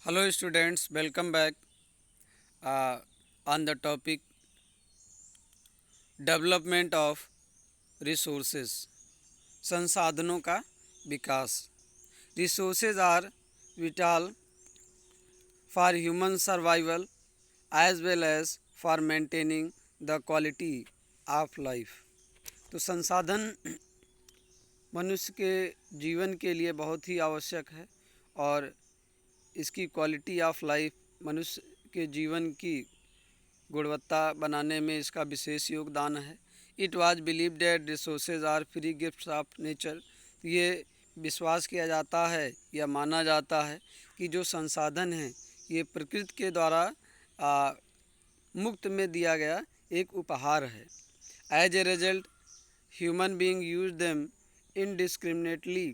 Hello students, welcome back on the topic development of resources. संसाधनों का विकास. Resources are vital for human survival as well as for maintaining the quality of life. तो संसाधन मनुष्य के जीवन के लिए बहुत ही आवश्यक है और इसकी क्वालिटी ऑफ लाइफ मनुष्य के जीवन की गुणवत्ता बनाने में इसका विशेष योगदान है. It was believe that resources are free gifts of nature. ये विश्वास किया जाता है या माना जाता है कि जो संसाधन हैं ये प्रकृति के द्वारा मुफ्त में दिया गया एक उपहार है. As a result human being use them indiscriminately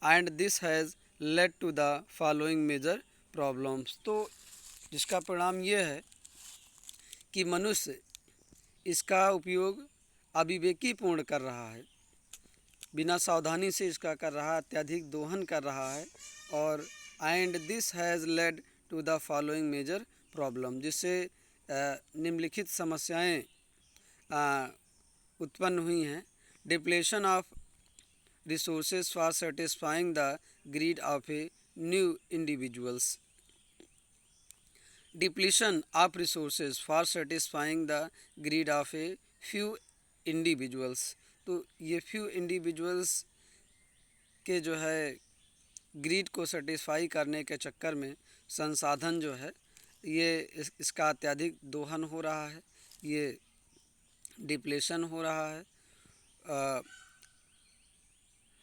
and this has led to the following major problems. तो जिसका परिणाम ये है कि मनुष्य इसका उपयोग अविवेकीपूर्ण कर रहा है, बिना सावधानी से इसका कर रहा है, अत्यधिक दोहन कर रहा है और and this has led to the following major problem, जिससे निम्नलिखित समस्याएं उत्पन्न हुई हैं. Depletion of resources for satisfying the greed of a new individuals. Depletion of resources for satisfying the greed of a few individuals. तो ये few individuals के जो है ग्रीड को सेटिस्फाई करने के चक्कर में संसाधन जो है ये इसका अत्यधिक दोहन हो रहा है, ये डिप्लेशन हो रहा है.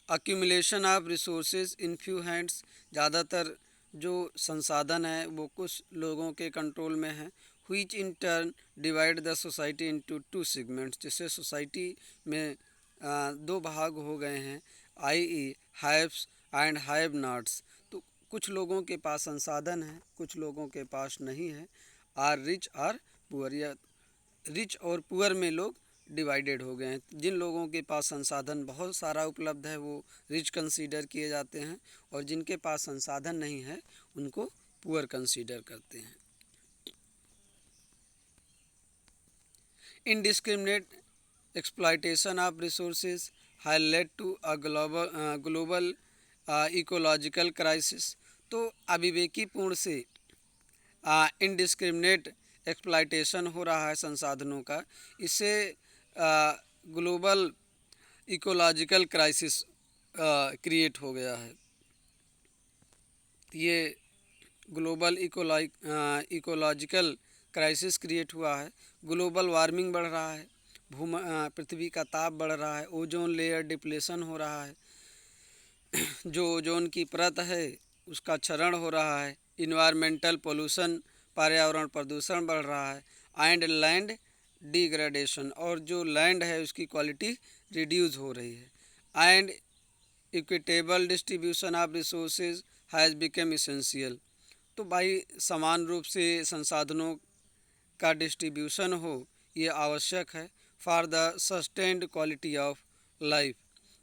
Accumulation of resources in few hands. ज़्यादातर जो संसाधन है वो कुछ लोगों के कंट्रोल में है. Which in turn divide the society into two segments. जिससे सोसाइटी में दो भाग हो गए हैं, i.e. Haves and have nots. तो कुछ लोगों के पास संसाधन है, कुछ लोगों के पास नहीं है. आर रिच आर पुअर, या रिच और पुअर में लोग डिवाइडेड हो गए हैं. जिन लोगों के पास संसाधन बहुत सारा उपलब्ध है वो रिच कंसीडर किए जाते हैं और जिनके पास संसाधन नहीं है उनको पुअर कंसीडर करते हैं. Indiscriminate exploitation of resources has led to a global ecological crisis. तो अविवेकीपूर्ण से इनडिस्क्रिमिनेट एक्सप्लॉयटेशन हो रहा है संसाधनों का. इससे ग्लोबल इकोलॉजिकल क्राइसिस क्रिएट हो गया है. ये ग्लोबल इकोलॉजिकल क्राइसिस क्रिएट हुआ है. ग्लोबल वार्मिंग बढ़ रहा है, पृथ्वी का ताप बढ़ रहा है, ओजोन लेयर डिप्लेशन हो रहा है, जो ओजोन की परत है उसका क्षरण हो रहा है. इन्वायरमेंटल पोल्यूशन, पर्यावरण प्रदूषण बढ़ रहा है. एंड लैंड डिग्रेडेशन, और जो लैंड है उसकी क्वालिटी रिड्यूस हो रही है. And equitable distribution of resources has become essential. तो भाई समान रूप से संसाधनों का डिस्ट्रीब्यूशन हो ये आवश्यक है for the sustained quality of life.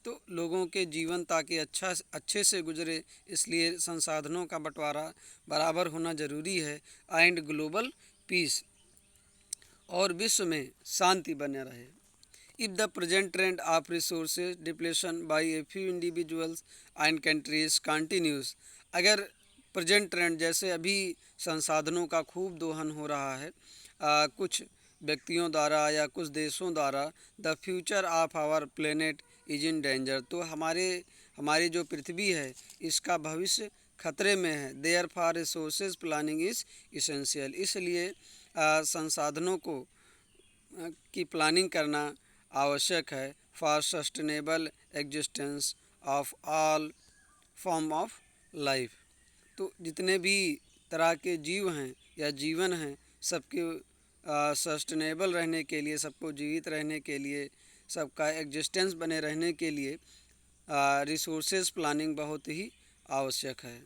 तो लोगों के जीवन ताकि अच्छे से गुजरे इसलिए संसाधनों का बंटवारा बराबर होना ज़रूरी है. एंड ग्लोबल पीस, और विश्व में शांति बने रहे. If the present trend of resources depletion by a few individuals and countries continuous. अगर प्रेजेंट ट्रेंड जैसे अभी संसाधनों का खूब दोहन हो रहा है कुछ व्यक्तियों द्वारा या कुछ देशों द्वारा, the future of our planet is in danger. तो हमारी जो पृथ्वी है इसका भविष्य खतरे में है. There for resources planning is essential. इसलिए संसाधनों को की प्लानिंग करना आवश्यक है for sustainable existence of all form of life. तो जितने भी तरह के जीव हैं या जीवन हैं सबके सस्टेनेबल रहने के लिए, सबको जीवित रहने के लिए, सबका एग्जिस्टेंस बने रहने के लिए रिसोर्सेज प्लानिंग बहुत ही आवश्यक है.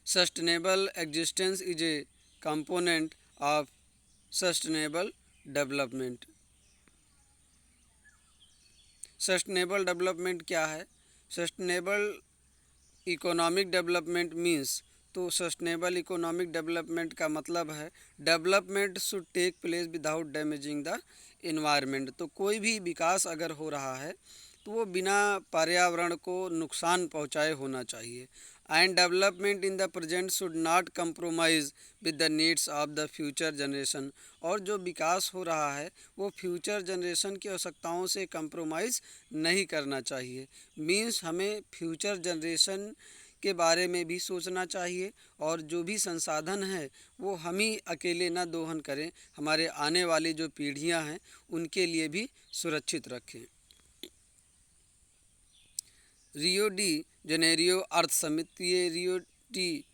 Sustainable existence is a component of sustainable development. Sustainable development क्या है? सस्टेनेबल इकोनॉमिक डेवलपमेंट मीन्स, तो सस्टेनेबल इकोनॉमिक डेवलपमेंट का मतलब है development should take place without damaging the environment. तो कोई भी विकास अगर हो रहा है तो वो बिना पर्यावरण को नुकसान पहुंचाए होना चाहिए। And development in the present should not compromise with the needs of the future generation. और जो विकास हो रहा है वो फ्यूचर जनरेशन की आवश्यकताओं से कंप्रोमाइज़ नहीं करना चाहिए। मीन्स हमें फ्यूचर जनरेशन के बारे में भी सोचना चाहिए और जो भी संसाधन है वो हम ही अकेले ना दोहन करें, हमारे आने वाली जो पीढ़ियां हैं उनके लिए भी सुरक्षित रखें। रियो डी जनेरियो अर्थ समिट, ये रियो डी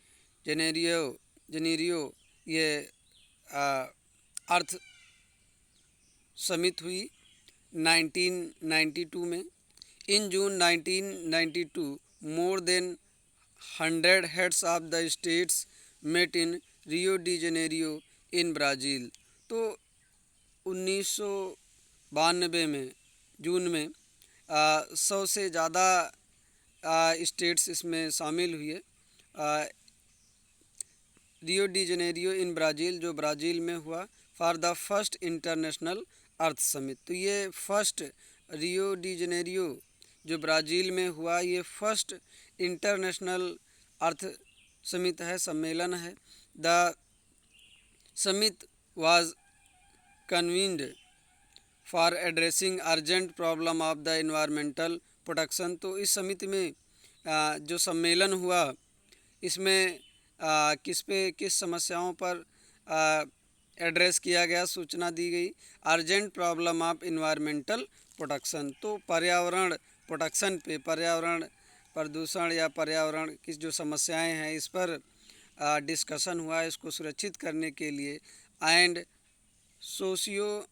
जनेरियो ये अर्थ समिट हुई 1992 में। In June 1992 more than 100 heads of the states met in Rio de Janeiro in Brazil. तो 1992 में जून में 100 से ज़्यादा स्टेट्स इसमें शामिल हुए। रियो डी जनेरियो इन ब्राज़ील जो ब्राज़ील में हुआ for the first international earth summit. तो ये फर्स्ट रियो डी जनेरियो जो ब्राज़ील में हुआ ये फर्स्ट इंटरनेशनल अर्थ समिट है, सम्मेलन है। The summit was convened for addressing urgent problem of the environmental protection. तो इस समिति में जो सम्मेलन हुआ इसमें किस समस्याओं पर एड्रेस किया गया, सूचना दी गई। Urgent problem of environmental protection, तो पर्यावरण प्रोटेक्शन पे, पर्यावरण प्रदूषण या पर्यावरण की जो समस्याएं हैं इस पर डिस्कशन हुआ, इसको सुरक्षित करने के लिए। एंड सोशियो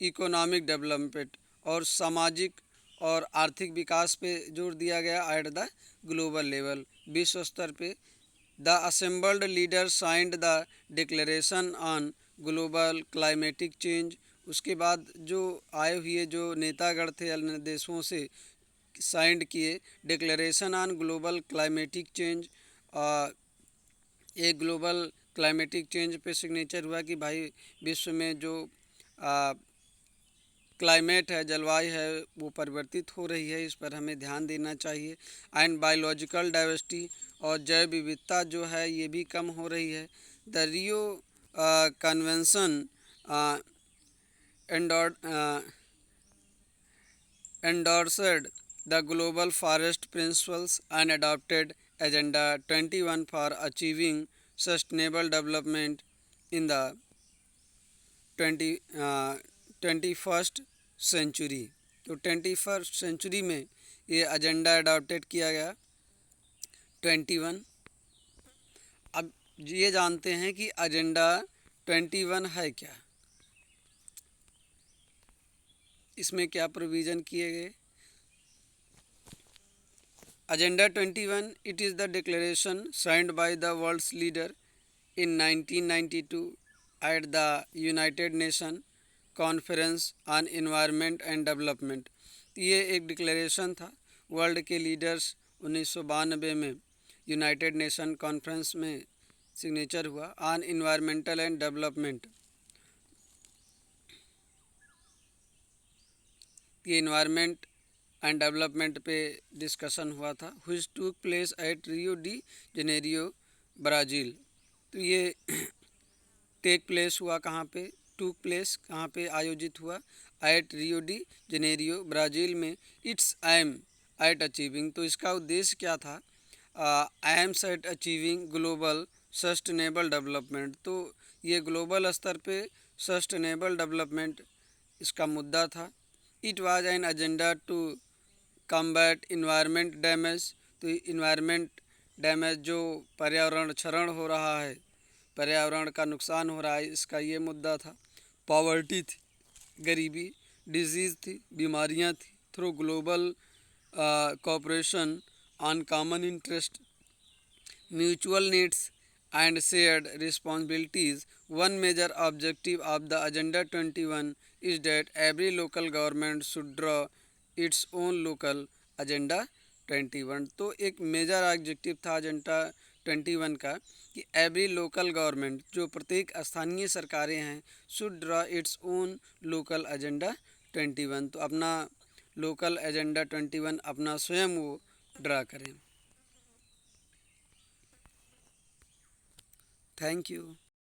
इकोनॉमिक डेवलपमेंट और सामाजिक और आर्थिक विकास पे जोर दिया गया एट द ग्लोबल लेवल, विश्व स्तर पे। The assembled leader signed the declaration on global climatic change. उसके बाद जो आए हुए जो नेतागण थे अन्य देशों से साइंड किए declaration on global climatic change. एक ग्लोबल क्लाइमेटिक चेंज पे सिग्नेचर हुआ कि भाई विश्व में जो क्लाइमेट है, जलवायु है, वो परिवर्तित हो रही है, इस पर हमें ध्यान देना चाहिए। एंड बायोलॉजिकल डाइवर्सिटी और जैव विविधता जो है ये भी कम हो रही है। The Rio convention endorsed the global forest principles and adopted agenda 21 for achieving sustainable development in the 21st century. तो 21st सेंचुरी में ये एजेंडा अडॉप्टेड किया गया 21। अब ये जानते हैं कि एजेंडा 21 है क्या, इसमें क्या प्रोविज़न किए गए। Agenda 21 it is the declaration signed by the world's leader in 1992 at the United Nation conference on environment and development. ये एक डिक्लेरेशन था, वर्ल्ड के लीडर्स 1992 में यूनाइटेड नेशन कॉन्फ्रेंस में सिग्नेचर हुआ ऑन एनवायरमेंटल एंड डेवलपमेंट। ये environment and development पे discussion हुआ था, which took place at Rio de Janeiro Brazil. तो ये टेक प्लेस हुआ कहाँ पे, टूक प्लेस कहाँ पे आयोजित हुआ, at Rio de Janeiro Brazil में। इट्स एम एट अचीविंग, तो इसका उद्देश्य क्या था, aims at achieving global sustainable development. तो ये ग्लोबल स्तर पे सस्टेनेबल डेवलपमेंट इसका मुद्दा था। It was an agenda to combat environment damage. तो इन्वायरमेंट डैमेज जो पर्यावरण क्षरण हो रहा है, पर्यावरण का नुकसान हो रहा है, इसका ये मुद्दा था। पॉवर्टी थी, गरीबी, डिजीज़ थी, बीमारियां थी। Through global cooperation on common interest, mutual needs and shared responsibilities, one major objective of the Agenda 21 is that every local government should draw its own local Agenda 21। तो एक मेजर ऑब्जेक्टिव था agenda 21 का कि every local government, जो प्रत्येक स्थानीय सरकारें हैं, should draw its own local agenda 21। तो अपना लोकल एजेंडा 21 अपना स्वयं वो ड्रा करें। Thank you.